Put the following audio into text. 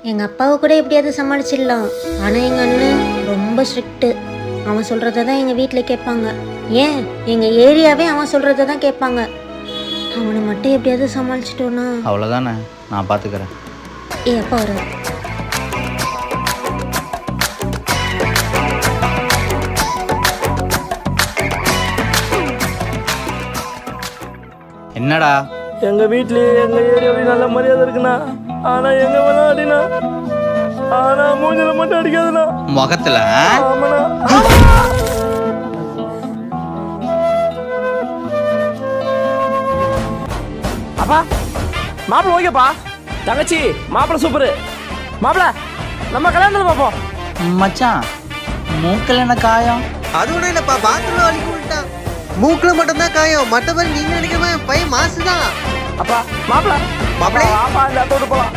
எங்கள் அப்பாவை கூட எப்படியாவது சமாளிச்சிடலாம். ஆனால் எங்கள் அண்ணன் ரொம்ப ஸ்ட்ரிக்ட்டு. அவன் சொல்கிறத தான் எங்கள் வீட்டில் கேட்பாங்க. ஏன் எங்கள் ஏரியாவே அவன் சொல்கிறத தான் கேட்பாங்க. அவனை மட்டும் எப்படியாவது சமாளிச்சிட்டோன்னா அவ்வளோதானே, நான் பார்த்துக்கிறேன். அப்பா வர என்னடா? எங்கள் வீட்லேயே எங்கள் ஏரியாவிலேயே நல்ல மரியாதை இருக்குண்ணா. ஆனால் எங்கே வேணா அடினா, ஆனால் மூஞ்சில் மட்டும் அடிக்காதுண்ணா. முகத்தில்? ஆமாண்ணா. அப்பா மாப்பிள்ள ஓகேப்பா. தங்கச்சி மாப்பிள்ள சூப்பரு. மாப்பிள்ள நம்ம கல்யாணத்தில் பார்ப்போம். மச்சான், மூக்கில் என்ன காயம்? அது ஒன்றும் இல்லைப்பா, பாத்ரூம்ல வலிக்கு விட்டான். மூக்கில் மட்டும்தான் காயம், மற்றபடி நீங்க நினைக்கிற மாதிரி பையன் மாசுதான். அப்பா மாப்பிள்ள மாப்பிள்ளை ஆப்பா இந்த போலாம்.